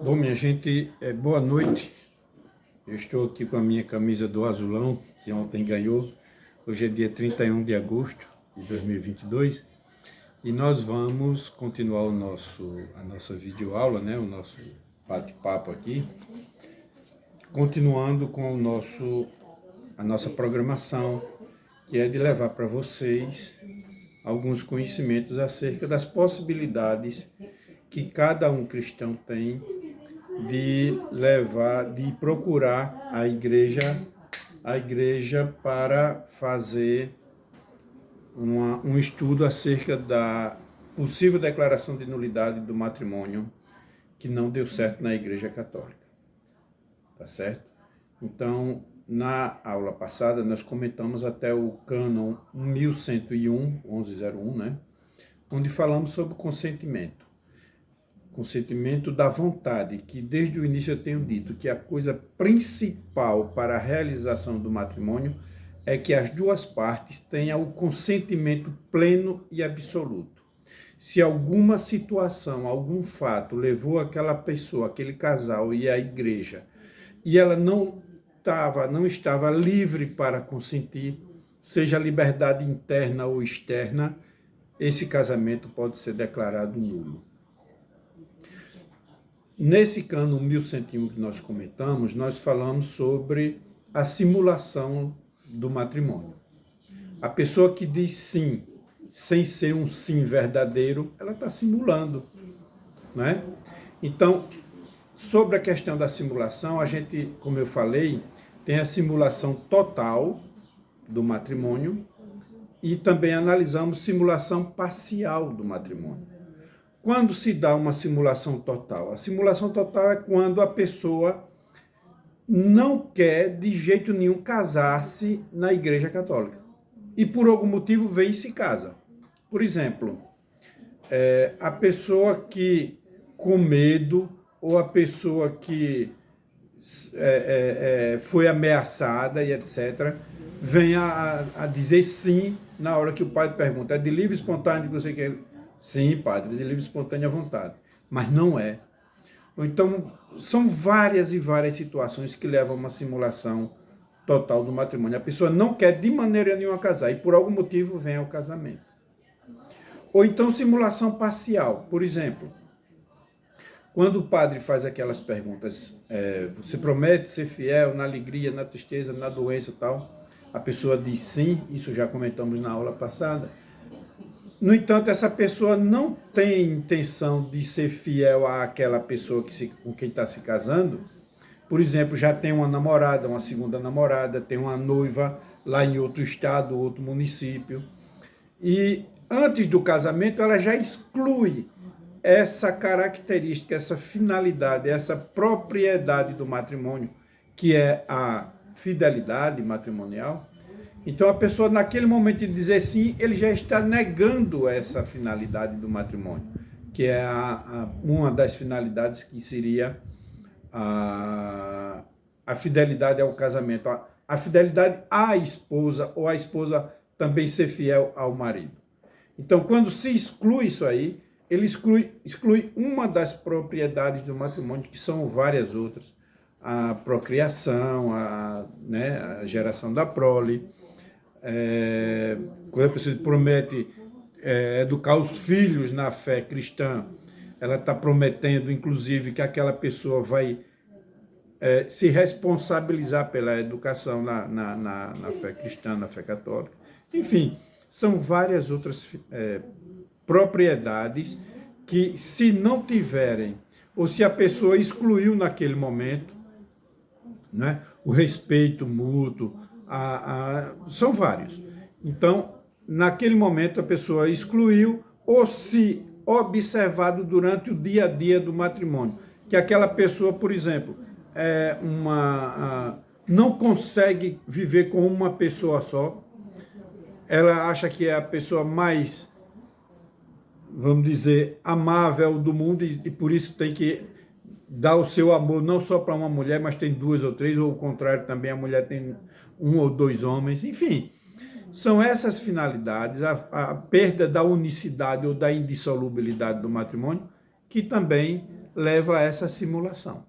Bom, minha gente, boa noite. Eu estou aqui com a minha camisa do Azulão, que ontem ganhou. Hoje é dia 31 de agosto de 2022 e nós vamos continuar a nossa videoaula, né? O nosso bate-papo aqui, continuando com a nossa programação, que é de levar para vocês alguns conhecimentos acerca das possibilidades que cada um cristão tem de procurar a igreja para fazer um estudo acerca da possível declaração de nulidade do matrimônio que não deu certo na Igreja Católica. Tá certo? Então, na aula passada, nós comentamos até o cânon 1101, né? Onde falamos sobre o consentimento da vontade, que desde o início eu tenho dito que a coisa principal para a realização do matrimônio é que as duas partes tenham o consentimento pleno e absoluto. Se alguma situação, algum fato levou aquela pessoa, aquele casal e a igreja, e ela não estava livre para consentir, seja liberdade interna ou externa, esse casamento pode ser declarado nulo. Nesse cânon 1101 que nós comentamos, nós falamos sobre a simulação do matrimônio. A pessoa que diz sim, sem ser um sim verdadeiro, ela está simulando, né? Então, sobre a questão da simulação, a gente, como eu falei, tem a simulação total do matrimônio e também analisamos simulação parcial do matrimônio. Quando se dá uma simulação total? A simulação total é quando a pessoa não quer de jeito nenhum casar-se na Igreja Católica. E por algum motivo vem e se casa. Por exemplo, a pessoa que com medo ou a pessoa que foi ameaçada e etc., vem a dizer sim na hora que o padre pergunta, é de livre e espontâneo que você quer? Sim, padre, de livre e espontânea vontade. Mas não é. Então, são várias e várias situações que levam a uma simulação total do matrimônio. A pessoa não quer de maneira nenhuma casar e por algum motivo vem ao casamento. Ou então simulação parcial. Por exemplo, quando o padre faz aquelas perguntas, você promete ser fiel na alegria, na tristeza, na doença e tal, a pessoa diz sim, isso já comentamos na aula passada. No entanto, essa pessoa não tem intenção de ser fiel àquela pessoa com quem está se casando. Por exemplo, já tem uma namorada, uma segunda namorada, tem uma noiva lá em outro estado, outro município. E antes do casamento, ela já exclui essa característica, essa finalidade, essa propriedade do matrimônio, que é a fidelidade matrimonial. Então, a pessoa, naquele momento de dizer sim, ele já está negando essa finalidade do matrimônio, que é uma das finalidades que seria a fidelidade ao casamento, a fidelidade à esposa, ou a esposa também ser fiel ao marido. Então, quando se exclui isso aí, ele exclui uma das propriedades do matrimônio, que são várias outras, a procriação, a geração da prole. Quando a pessoa promete educar os filhos na fé cristã, ela está prometendo, inclusive, que aquela pessoa vai se responsabilizar pela educação na fé cristã, na fé católica. Enfim, são várias outras propriedades que, se não tiverem, ou se a pessoa excluiu naquele momento, né, o respeito mútuo, são vários. Então, naquele momento a pessoa excluiu, ou se observado durante o dia a dia do matrimônio, que aquela pessoa, por exemplo, não consegue viver com uma pessoa só, ela acha que é a pessoa mais, vamos dizer, amável do mundo e por isso tem que dar o seu amor não só para uma mulher, mas tem duas ou três, ou o contrário também, a mulher tem um ou dois homens, enfim. São essas finalidades, a perda da unicidade ou da indissolubilidade do matrimônio, que também leva a essa simulação.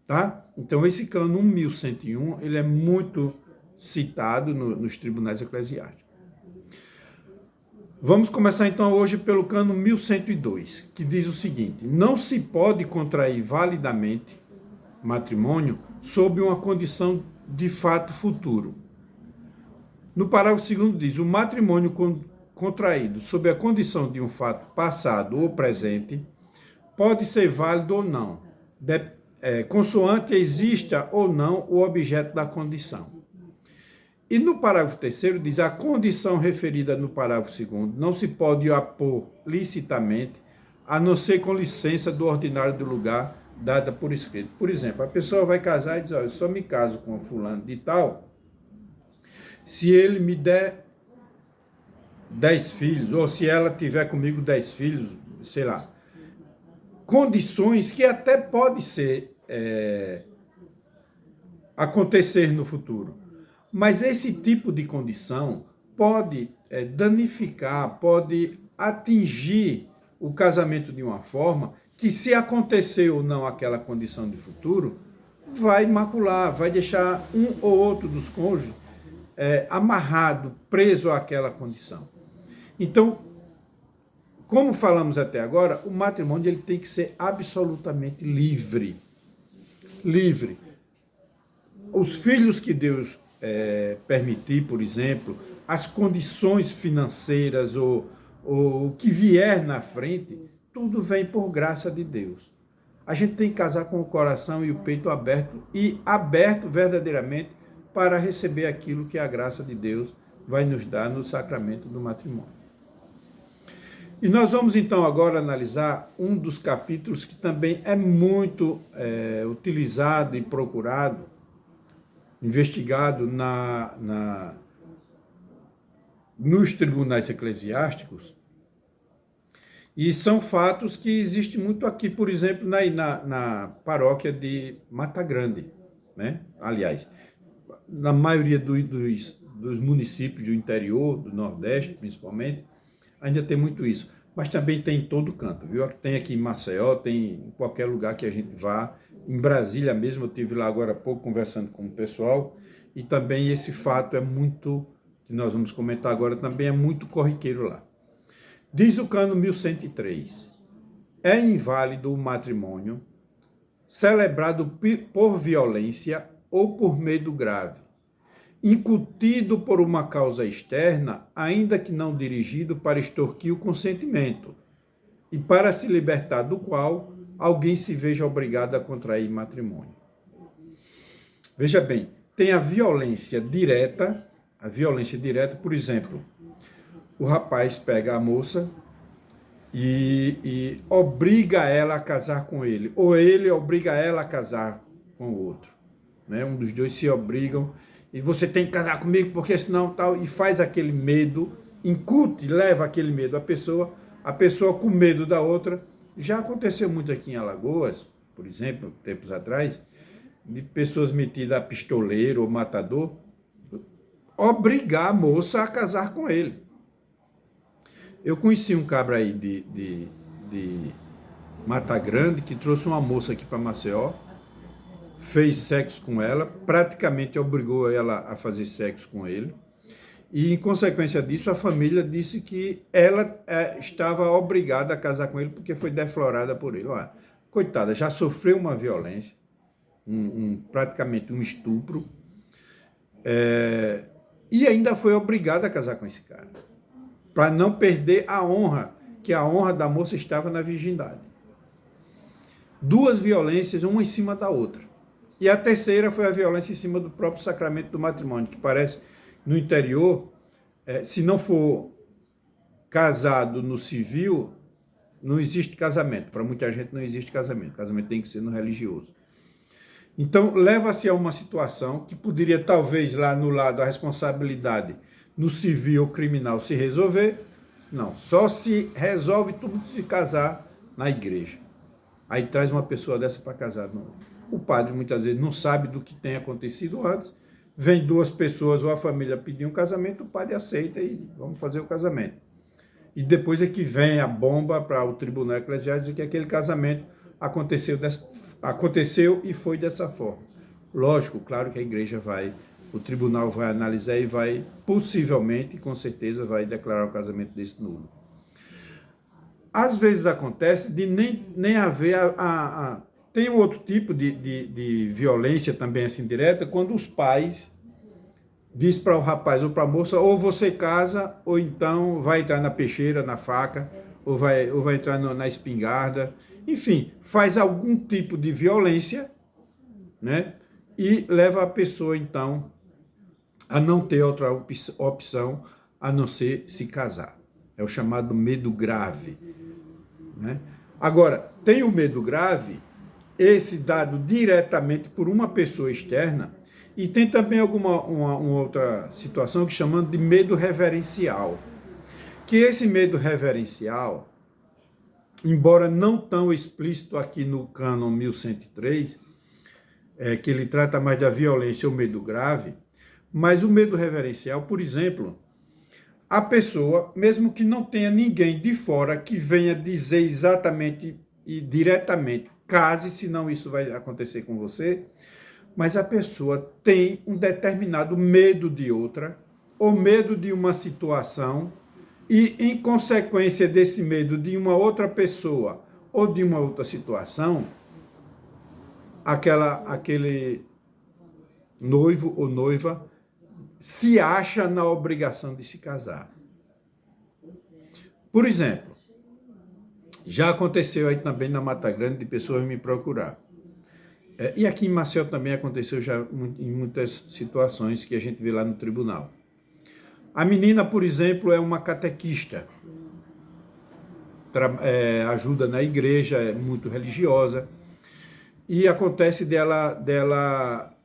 Tá? Então, esse cano 1101, ele é muito citado nos tribunais eclesiásticos. Vamos começar então hoje pelo cano 1102, que diz o seguinte: não se pode contrair validamente matrimônio sob uma condição de fato futuro. No parágrafo 2º diz: o matrimônio contraído sob a condição de um fato passado ou presente pode ser válido ou não, consoante exista ou não o objeto da condição. E no parágrafo 3º diz: a condição referida no parágrafo 2º não se pode apor licitamente, a não ser com licença do ordinário do lugar, dada por escrito. Por exemplo, a pessoa vai casar e diz: olha, eu só me caso com fulano de tal se ele me der 10 filhos, ou se ela tiver comigo 10 filhos, sei lá. Condições que até pode ser acontecer no futuro. Mas esse tipo de condição pode danificar, pode atingir o casamento de uma forma que, se acontecer ou não aquela condição de futuro, vai macular, vai deixar um ou outro dos cônjuges amarrado, preso àquela condição. Então, como falamos até agora, o matrimônio ele tem que ser absolutamente livre. Livre. Os filhos que Deus permitir, por exemplo, as condições financeiras ou o que vier na frente, tudo vem por graça de Deus. A gente tem que casar com o coração e o peito aberto, e aberto verdadeiramente para receber aquilo que a graça de Deus vai nos dar no sacramento do matrimônio. E nós vamos então agora analisar um dos capítulos que também é muito utilizado e procurado, investigado nos tribunais eclesiásticos, e são fatos que existem muito aqui, por exemplo, na paróquia de Mata Grande, né? Aliás, na maioria dos municípios do interior, do Nordeste principalmente, ainda tem muito isso. Mas também tem em todo canto, viu? Tem aqui em Maceió, tem em qualquer lugar que a gente vá. Em Brasília mesmo, eu estive lá agora há pouco conversando com o pessoal, e também esse fato é muito, que nós vamos comentar agora, também é muito corriqueiro lá. Diz o cano 1103, é inválido o matrimônio celebrado por violência ou por medo grave, incutido por uma causa externa, ainda que não dirigido para extorquir o consentimento, e para se libertar do qual alguém se veja obrigado a contrair matrimônio. Veja bem, tem a violência direta, por exemplo, o rapaz pega a moça e obriga ela a casar com ele, ou ele obriga ela a casar com o outro, né? Um dos dois se obrigam, e você tem que casar comigo porque senão tal, e faz aquele medo, incute, leva aquele medo à pessoa, a pessoa com medo da outra. Já aconteceu muito aqui em Alagoas, por exemplo, tempos atrás, de pessoas metidas a pistoleiro ou matador, obrigar a moça a casar com ele. Eu conheci um cabra aí de Mata Grande que trouxe uma moça aqui para Maceió, fez sexo com ela, praticamente obrigou ela a fazer sexo com ele, e em consequência disso a família disse que ela estava obrigada a casar com ele porque foi deflorada por ele. Olha, coitada, já sofreu uma violência, praticamente um estupro, e ainda foi obrigada a casar com esse cara, para não perder a honra, que a honra da moça estava na virgindade. Duas violências, uma em cima da outra. E a terceira foi a violência em cima do próprio sacramento do matrimônio, que parece, no interior, se não for casado no civil, não existe casamento. Para muita gente não existe casamento. Casamento tem que ser no religioso. Então, leva-se a uma situação que poderia, talvez, lá no lado, a responsabilidade no civil ou criminal se resolver. Não, só se resolve tudo se casar na igreja. Aí traz uma pessoa dessa para casar. O padre, muitas vezes, não sabe do que tem acontecido antes. Vem duas pessoas ou a família pedir um casamento, o padre aceita e vamos fazer o casamento. E depois é que vem a bomba para o tribunal eclesiástico dizer que aquele casamento aconteceu e foi dessa forma. Lógico, claro que a igreja o tribunal vai analisar e vai, possivelmente, com certeza, vai declarar o casamento desse nulo. Às vezes acontece de nem haver tem um outro tipo de violência também assim direta, quando os pais diz para o rapaz ou para a moça, ou você casa, ou então vai entrar na peixeira, na faca, ou vai entrar na espingarda. Enfim, faz algum tipo de violência, né? E leva a pessoa, então, a não ter outra opção a não ser se casar. É o chamado medo grave, né? Agora, tem o medo grave, esse dado diretamente por uma pessoa externa, e tem também uma outra situação que chamamos de medo reverencial. Que esse medo reverencial, embora não tão explícito aqui no cânon 1103, que ele trata mais da violência ou medo grave, mas o medo reverencial, por exemplo, a pessoa, mesmo que não tenha ninguém de fora que venha dizer exatamente e diretamente, case, senão isso vai acontecer com você, mas a pessoa tem um determinado medo de outra, ou medo de uma situação, e em consequência desse medo de uma outra pessoa ou de uma outra situação, aquele noivo ou noiva se acha na obrigação de se casar. Por exemplo, já aconteceu aí também na Mata Grande de pessoas me procurar. E aqui em Maceió também aconteceu já em muitas situações que a gente vê lá no tribunal. A menina, por exemplo, é uma catequista, ajuda na igreja, é muito religiosa, e acontece dela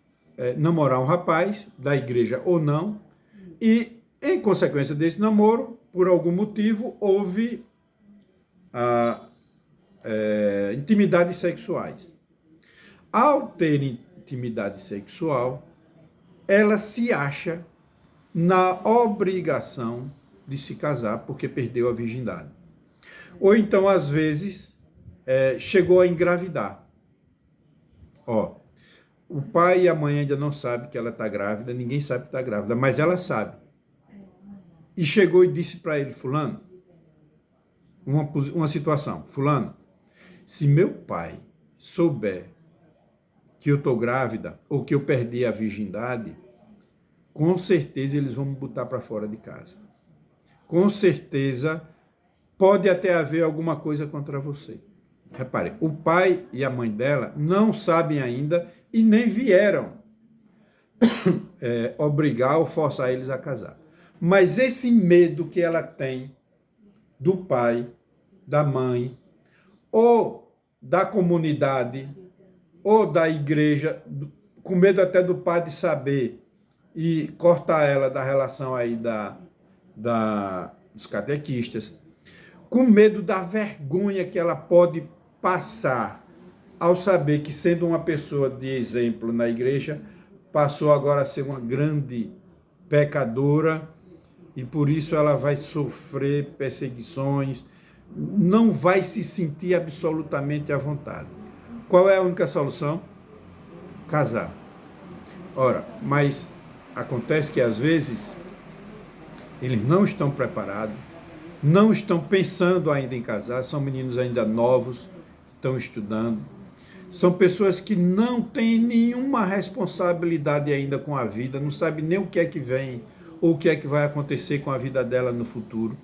namorar um rapaz, da igreja ou não, e em consequência desse namoro, por algum motivo, houve intimidades sexuais. Ao ter intimidade sexual, ela se acha na obrigação de se casar porque perdeu a virgindade. Ou então, às vezes, chegou a engravidar. O pai e a mãe ainda não sabem que ela está grávida, ninguém sabe que está grávida, mas ela sabe. E chegou e disse para ele, fulano, uma situação, fulano, se meu pai souber que eu estou grávida ou que eu perdi a virgindade, com certeza eles vão me botar para fora de casa. Com certeza pode até haver alguma coisa contra você. Repare, o pai e a mãe dela não sabem ainda e nem vieram obrigar ou forçar eles a casar. Mas esse medo que ela tem do pai, da mãe, ou da comunidade, ou da igreja, com medo até do padre saber e cortar ela da relação aí dos catequistas, com medo da vergonha que ela pode passar ao saber que, sendo uma pessoa de exemplo na igreja, passou agora a ser uma grande pecadora e por isso ela vai sofrer perseguições, não vai se sentir absolutamente à vontade. Qual é a única solução? Casar. Ora, mas acontece que às vezes eles não estão preparados, não estão pensando ainda em casar, são meninos ainda novos, estão estudando, são pessoas que não têm nenhuma responsabilidade ainda com a vida, não sabem nem o que é que vem ou o que é que vai acontecer com a vida dela no futuro,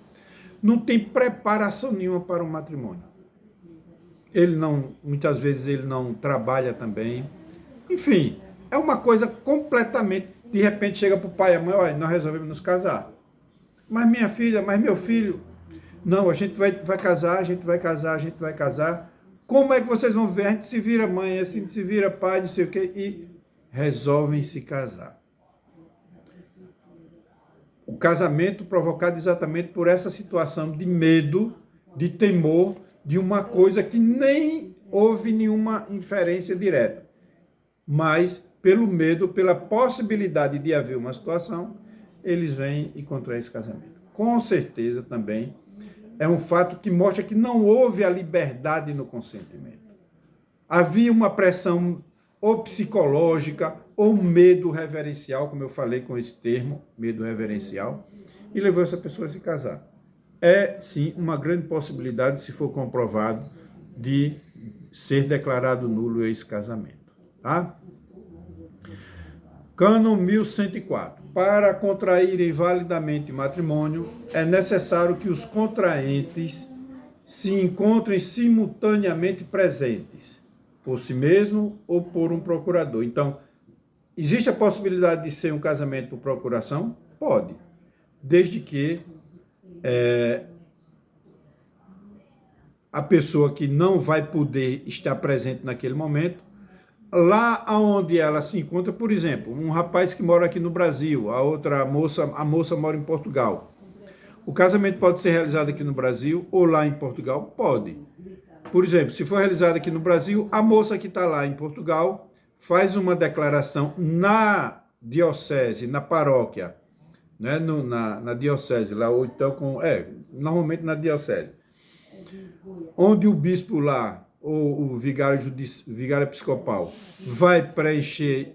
não tem preparação nenhuma para o matrimônio. Muitas vezes ele não trabalha também. Enfim, é uma coisa completamente, de repente chega para o pai e a mãe, olha, nós resolvemos nos casar. Mas minha filha, mas meu filho, não, a gente vai casar, a gente vai casar, a gente vai casar. Como é que vocês vão ver? A gente se vira mãe, a gente se vira pai, não sei o quê, e resolvem se casar. O casamento provocado exatamente por essa situação de medo, de temor, de uma coisa que nem houve nenhuma inferência direta, mas pelo medo, pela possibilidade de haver uma situação, eles vêm e contraem esse casamento. Com certeza também é um fato que mostra que não houve a liberdade no consentimento. havia uma pressão ou psicológica ou medo reverencial, como eu falei com esse termo, medo reverencial, e levou essa pessoa a se casar. É, sim, uma grande possibilidade, se for comprovado, de ser declarado nulo esse casamento. Tá? Cânon 1104. Para contraírem validamente matrimônio, é necessário que os contraentes se encontrem simultaneamente presentes, por si mesmo ou por um procurador. Então, existe a possibilidade de ser um casamento por procuração? Pode, desde que a pessoa que não vai poder estar presente naquele momento, lá onde ela se encontra, por exemplo, um rapaz que mora aqui no Brasil, a moça mora em Portugal. O casamento pode ser realizado aqui no Brasil ou lá em Portugal? Pode. Por exemplo, se for realizado aqui no Brasil, a moça que está lá em Portugal faz uma declaração na diocese, na paróquia, né? na diocese, lá, ou então normalmente na diocese, onde o bispo lá, ou o vigário episcopal, vai preencher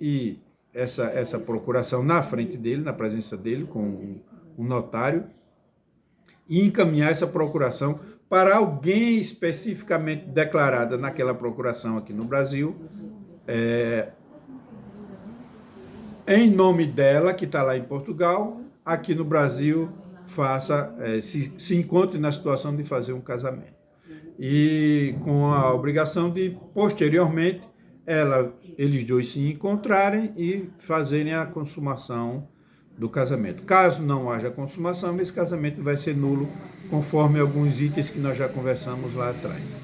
essa procuração na frente dele, na presença dele, com um notário, e encaminhar essa procuração para alguém especificamente declarada naquela procuração aqui no Brasil, em nome dela, que está lá em Portugal, aqui no Brasil, se encontre na situação de fazer um casamento. E com a obrigação de, posteriormente, eles dois se encontrarem e fazerem a consumação do casamento. Caso não haja consumação, esse casamento vai ser nulo, conforme alguns itens que nós já conversamos lá atrás.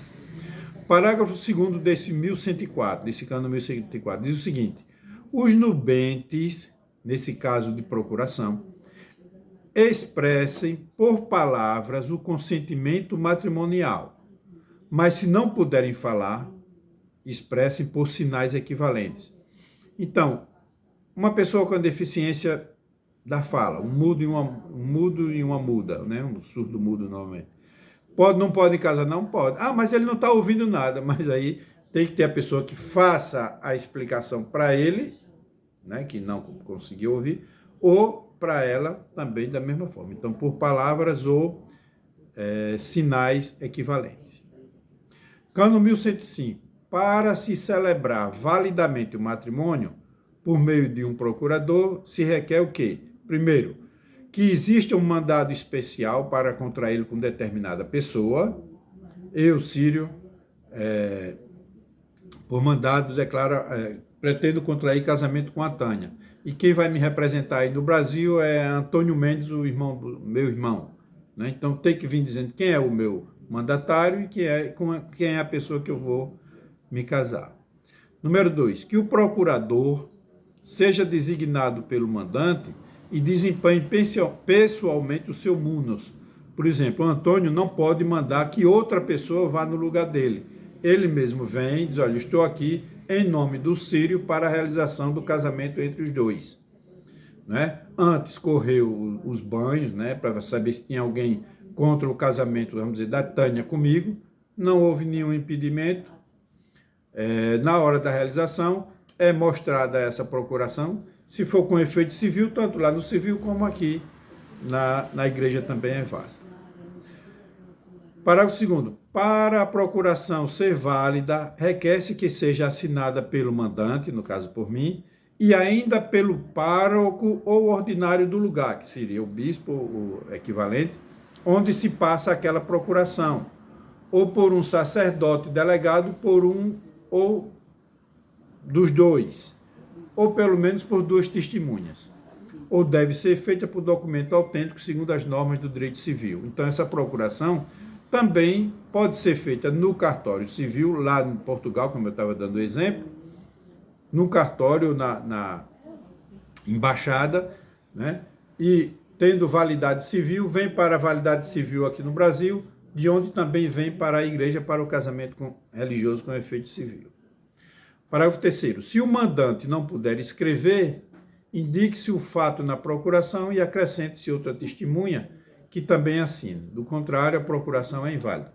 Parágrafo 2º desse 1104, desse cânon 1104, diz o seguinte: os nubentes, nesse caso de procuração, expressem por palavras o consentimento matrimonial, mas se não puderem falar, expressem por sinais equivalentes. Então, uma pessoa com deficiência da fala, um mudo e uma muda, né? Um surdo mudo normalmente. Não pode casar? Não pode. Ah, mas ele não está ouvindo nada. Mas aí tem que ter a pessoa que faça a explicação para ele, né? Que não conseguiu ouvir, ou para ela também da mesma forma. Então, por palavras ou sinais equivalentes. Cânon 1105. Para se celebrar validamente o matrimônio, por meio de um procurador, se requer o quê? Primeiro, que exista um mandado especial para contraí-lo com determinada pessoa. Eu, Círio, por mandado, pretendo contrair casamento com a Tânia. E quem vai me representar aí no Brasil é Antônio Mendes, meu irmão. Né? Então tem que vir dizendo quem é o meu mandatário e quem é a pessoa que eu vou me casar. Número 2, que o procurador seja designado pelo mandante e desempenhe pessoalmente o seu munus. Por exemplo, o Antônio não pode mandar que outra pessoa vá no lugar dele. Ele mesmo vem e diz: olha, estou aqui em nome do Círio para a realização do casamento entre os dois. Né? Antes correu os banhos, né, para saber se tinha alguém contra o casamento, vamos dizer, da Tânia comigo. Não houve nenhum impedimento. Na hora da realização, é mostrada essa procuração. Se for com efeito civil, tanto lá no civil como aqui na igreja também é válido. Parágrafo 2º. Para a procuração ser válida, requer-se que seja assinada pelo mandante, no caso por mim, e ainda pelo pároco ou ordinário do lugar, que seria o bispo, o equivalente, onde se passa aquela procuração, ou por um sacerdote delegado por um ou dos dois, ou pelo menos por duas testemunhas, ou deve ser feita por documento autêntico segundo as normas do direito civil. Então, essa procuração também pode ser feita no cartório civil, lá em Portugal, como eu estava dando o exemplo, no cartório, na embaixada, né? E tendo validade civil, vem para a validade civil aqui no Brasil, de onde também vem para a igreja para o casamento religioso com efeito civil. Parágrafo 3º. Se o mandante não puder escrever, indique-se o fato na procuração e acrescente-se outra testemunha que também assine. Do contrário, a procuração é inválida.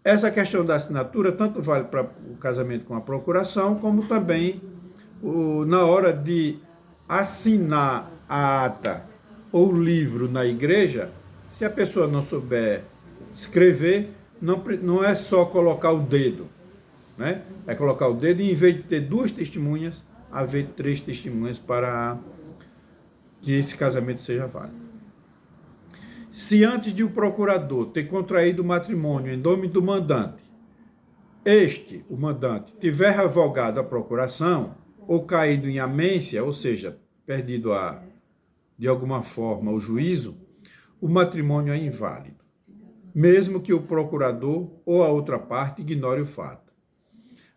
Essa questão da assinatura tanto vale para o casamento com a procuração, como também na hora de assinar a ata ou livro na igreja. Se a pessoa não souber escrever, não é só colocar o dedo, né? É colocar o dedo e, em vez de ter 2 testemunhas, haver 3 testemunhas para que esse casamento seja válido. Se antes de o procurador ter contraído o matrimônio em nome do mandante, o mandante, tiver revogado a procuração ou caído em amência, ou seja, perdido de alguma forma o juízo, o matrimônio é inválido, mesmo que o procurador ou a outra parte ignore o fato.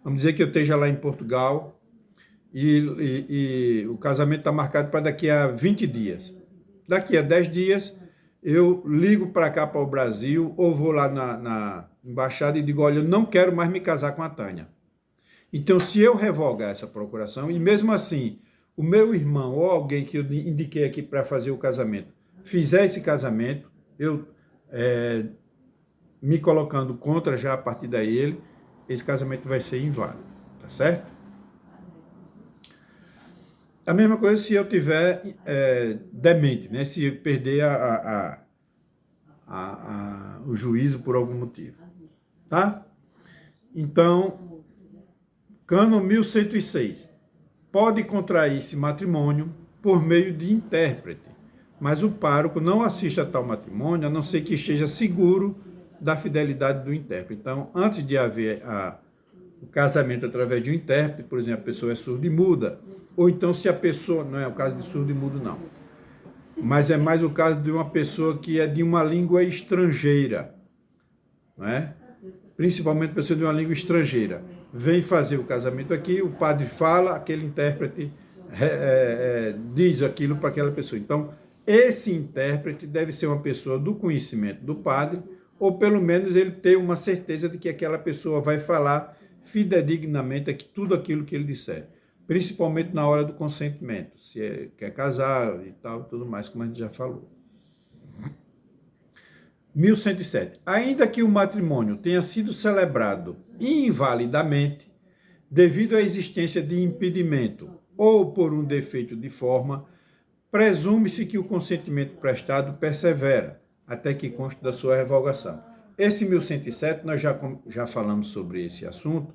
Vamos dizer que eu esteja lá em Portugal e o casamento está marcado para daqui a 20 dias. Daqui a 10 dias, eu ligo para cá, para o Brasil, ou vou lá na embaixada e digo, olha, eu não quero mais me casar com a Tânia. Então, se eu revogar essa procuração, e mesmo assim, o meu irmão ou alguém que eu indiquei aqui para fazer o casamento, fizer esse casamento, eu me colocando contra já a partir daí, esse casamento vai ser inválido, tá certo? A mesma coisa se eu tiver demente, né? Se eu perder o juízo por algum motivo, tá? Então, Cânon 1106, pode contrair-se matrimônio por meio de intérprete, mas o pároco não assiste a tal matrimônio, a não ser que esteja seguro da fidelidade do intérprete. Então, antes de haver o casamento através de um intérprete, por exemplo, a pessoa é surda e muda, ou então se a pessoa, não é o caso de surdo e mudo não, mas é mais o caso de uma pessoa que é de uma língua estrangeira, não é? Principalmente pessoa de uma língua estrangeira, vem fazer o casamento aqui, o padre fala, aquele intérprete diz aquilo para aquela pessoa. Então, esse intérprete deve ser uma pessoa do conhecimento do padre, ou pelo menos ele ter uma certeza de que aquela pessoa vai falar fidedignamente tudo aquilo que ele disser, principalmente na hora do consentimento, se quer casar e tal, tudo mais, como a gente já falou. 1107. Ainda que o matrimônio tenha sido celebrado invalidamente, devido à existência de impedimento ou por um defeito de forma, presume-se que o consentimento prestado persevera, até que conste da sua revogação. Esse 1107, nós já falamos sobre esse assunto,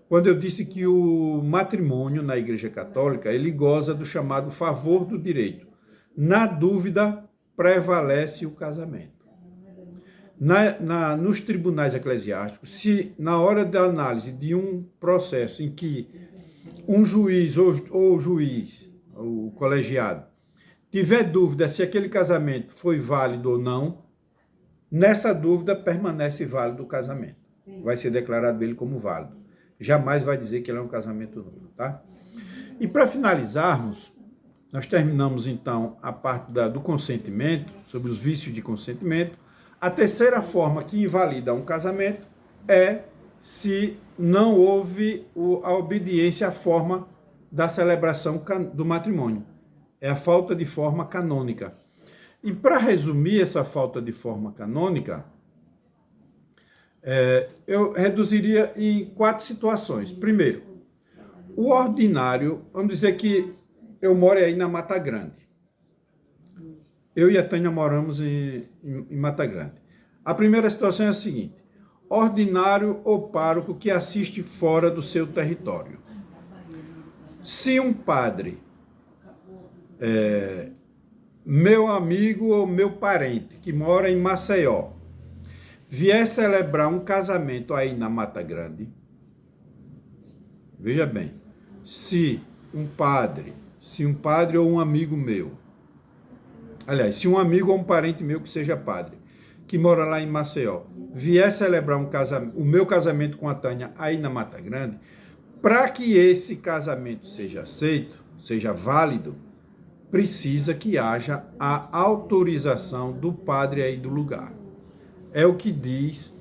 quando eu disse que o matrimônio na Igreja Católica, ele goza do chamado favor do direito. Na dúvida, prevalece o casamento. Nos tribunais eclesiásticos, se na hora da análise de um processo em que um juiz ou o juiz, o colegiado, tiver dúvida se aquele casamento foi válido ou não, nessa dúvida permanece válido o casamento. Vai ser declarado ele como válido. Jamais vai dizer que ele é um casamento nulo, tá? E para finalizarmos, nós terminamos então a parte do consentimento, sobre os vícios de consentimento. A terceira forma que invalida um casamento é se não houve a obediência à forma da celebração do matrimônio. É a falta de forma canônica. E para resumir essa falta de forma canônica, eu reduziria em 4 situações. Primeiro, o ordinário, vamos dizer que eu moro aí na Mata Grande. Eu e a Tânia moramos em Mata Grande. A primeira situação é a seguinte: ordinário ou pároco que assiste fora do seu território. Se um padre, meu amigo ou meu parente, que mora em Maceió, vier celebrar um casamento aí na Mata Grande, veja bem, se um padre ou um amigo meu, aliás, se um amigo ou um parente meu que seja padre, que mora lá em Maceió, vier celebrar o meu casamento com a Tânia aí na Mata Grande, para que esse casamento seja aceito, seja válido, precisa que haja a autorização do padre aí do lugar. É o que diz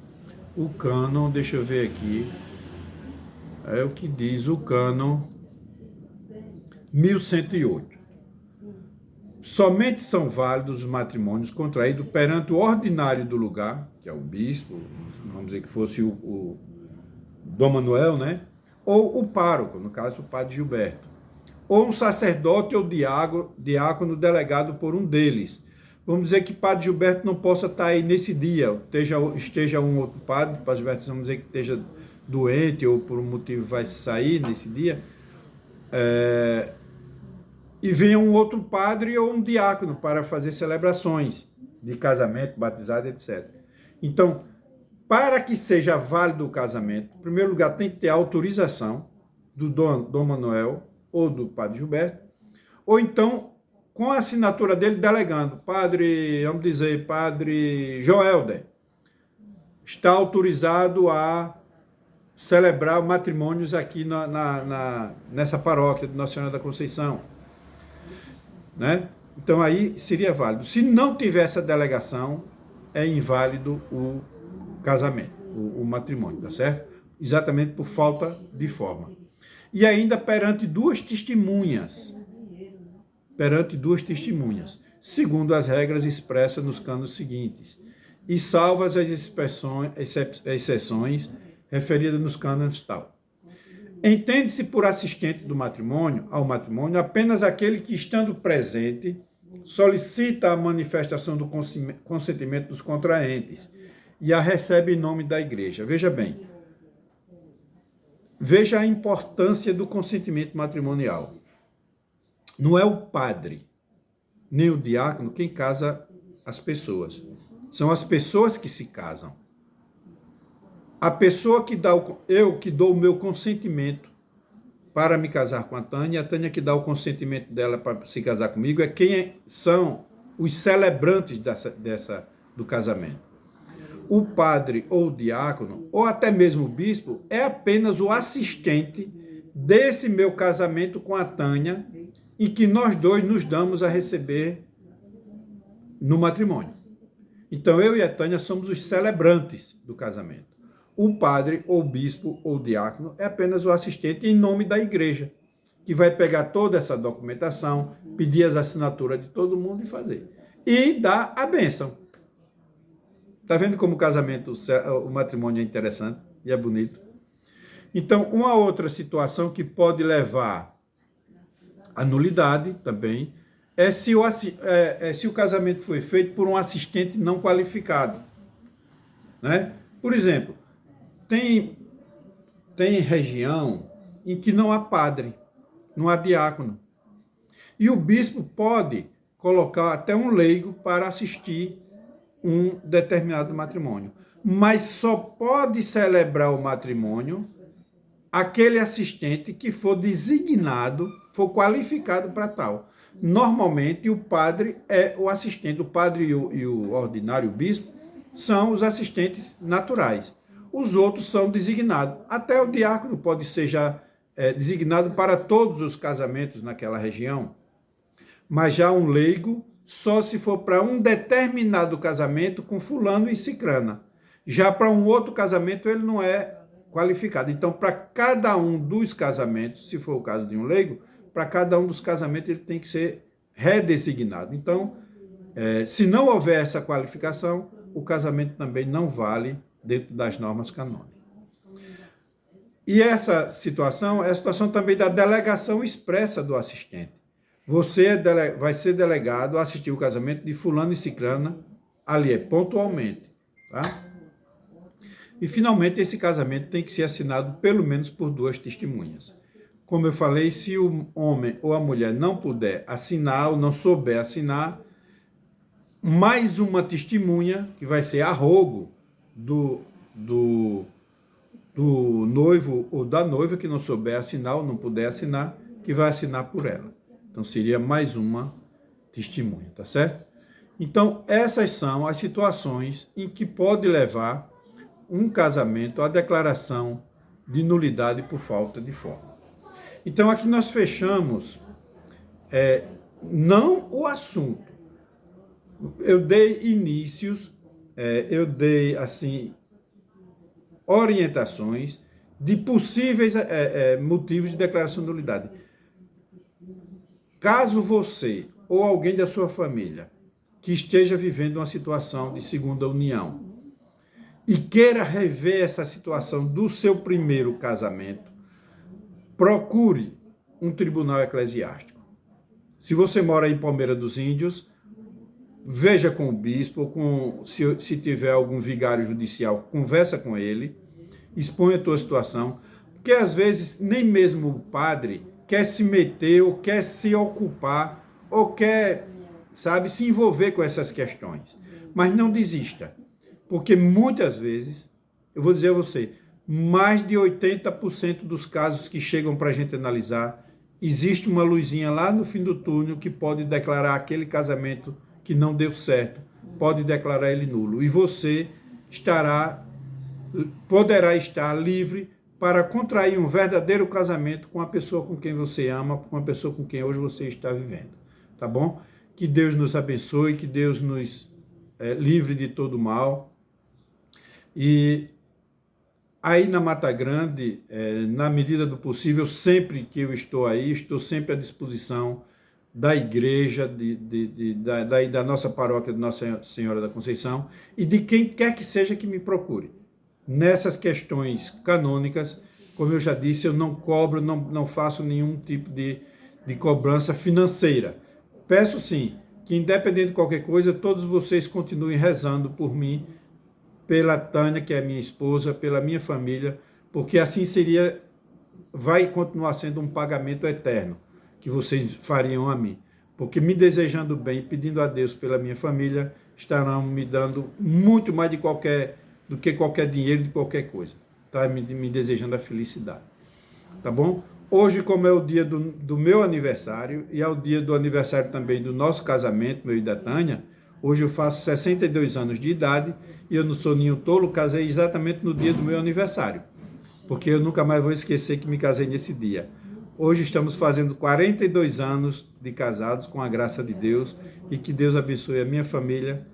o cânon, deixa eu ver aqui, é o que diz o cânon 1108. Somente são válidos os matrimônios contraídos perante o ordinário do lugar, que que é o bispo, vamos dizer que fosse o Dom Manuel, né? Ou o pároco, no caso o padre Gilberto, ou um sacerdote ou diácono delegado por um deles. Vamos dizer que padre Gilberto não possa estar aí nesse dia, esteja um outro padre Gilberto, vamos dizer que esteja doente ou por um motivo vai sair nesse dia, e venha um outro padre ou um diácono para fazer celebrações de casamento, batizado, etc. Então, para que seja válido o casamento, em primeiro lugar tem que ter autorização do Dom Manuel ou do padre Gilberto, ou então com a assinatura dele delegando, vamos dizer, padre Joelder, está autorizado a celebrar matrimônios aqui nessa paróquia de Nossa Senhora da Conceição, né? Então aí seria válido. Se não tiver essa delegação, é inválido o casamento, o matrimônio, tá certo? Exatamente por falta de forma. E ainda perante duas testemunhas, segundo as regras expressas nos cânones seguintes, e salvas as exceções referidas nos cânones tal. Entende-se por assistente ao matrimônio apenas aquele que, estando presente, solicita a manifestação do consentimento dos contraentes e a recebe em nome da igreja. Veja bem, veja a importância do consentimento matrimonial. Não é o padre, nem o diácono quem casa as pessoas. São as pessoas que se casam. A pessoa que dá eu que dou o meu consentimento para me casar com a Tânia que dá o consentimento dela para se casar comigo, são os celebrantes do casamento. O padre ou o diácono, ou até mesmo o bispo, é apenas o assistente desse meu casamento com a Tânia, em que nós dois nos damos a receber no matrimônio. Então, eu e a Tânia somos os celebrantes do casamento. O padre, ou bispo, ou diácono é apenas o assistente em nome da igreja, que vai pegar toda essa documentação, pedir as assinaturas de todo mundo e fazer. E dar a bênção. Está vendo como o matrimônio é interessante e é bonito? Então, uma outra situação que pode levar à nulidade também é se o casamento foi feito por um assistente não qualificado, né? Por exemplo, tem região em que não há padre, não há diácono. E o bispo pode colocar até um leigo para assistir um determinado matrimônio. Mas só pode celebrar o matrimônio aquele assistente que for designado, for qualificado para tal. Normalmente, o padre é o assistente. O padre e o ordinário, o bispo, são os assistentes naturais. Os outros são designados. Até o diácono pode ser já designado para todos os casamentos naquela região. Mas já um leigo, só se for para um determinado casamento com fulano e cicrana. Já para um outro casamento, ele não é qualificado. Então, para cada um dos casamentos, se for o caso de um leigo, para cada um dos casamentos ele tem que ser redesignado. Então, se não houver essa qualificação, o casamento também não vale dentro das normas canônicas. E essa situação é a situação também da delegação expressa do assistente. Você vai ser delegado a assistir o casamento de fulano e cicrana, ali pontualmente, tá? E, finalmente, esse casamento tem que ser assinado pelo menos por duas testemunhas. Como eu falei, se o homem ou a mulher não puder assinar ou não souber assinar, mais uma testemunha, que vai ser a rogo do noivo ou da noiva, que não souber assinar ou não puder assinar, que vai assinar por ela. Então, seria mais uma testemunha, tá certo? Então, essas são as situações em que pode levar um casamento à declaração de nulidade por falta de forma. Então, aqui nós fechamos não o assunto. Eu dei inícios, eu dei, assim, orientações de possíveis motivos de declaração de nulidade. Caso você ou alguém da sua família que esteja vivendo uma situação de segunda união e queira rever essa situação do seu primeiro casamento, procure um tribunal eclesiástico. Se você mora em Palmeira dos Índios, veja com o bispo, se tiver algum vigário judicial, conversa com ele, expõe a tua situação, porque às vezes nem mesmo o padre quer se meter, ou quer se ocupar, ou quer, sabe, se envolver com essas questões. Mas não desista, porque muitas vezes, eu vou dizer a você, mais de 80% dos casos que chegam para a gente analisar, existe uma luzinha lá no fim do túnel que pode declarar aquele casamento que não deu certo, pode declarar ele nulo. E você poderá estar livre para contrair um verdadeiro casamento com a pessoa com quem você ama, com a pessoa com quem hoje você está vivendo. Tá bom? Que Deus nos abençoe, que Deus nos livre de todo mal. E aí na Mata Grande, na medida do possível, sempre que eu estou aí, estou sempre à disposição da igreja, da nossa paróquia de Nossa Senhora da Conceição e de quem quer que seja que me procure. Nessas questões canônicas, como eu já disse, eu não cobro, não faço nenhum tipo de cobrança financeira. Peço sim, que independente de qualquer coisa, todos vocês continuem rezando por mim, pela Tânia, que é minha esposa, pela minha família, porque assim vai continuar sendo um pagamento eterno que vocês fariam a mim. Porque me desejando bem, pedindo a Deus pela minha família, estarão me dando muito mais do que qualquer dinheiro, de qualquer coisa. Tá? Me desejando a felicidade. Tá bom? Hoje, como é o dia do meu aniversário, e é o dia do aniversário também do nosso casamento, meu e da Tânia, hoje eu faço 62 anos de idade, e eu não sou nenhum tolo, casei exatamente no dia do meu aniversário. Porque eu nunca mais vou esquecer que me casei nesse dia. Hoje estamos fazendo 42 anos de casados, com a graça de Deus, e que Deus abençoe a minha família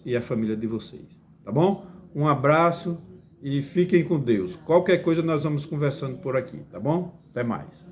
e a família de vocês. Tá bom? Um abraço e fiquem com Deus. Qualquer coisa nós vamos conversando por aqui, tá bom? Até mais.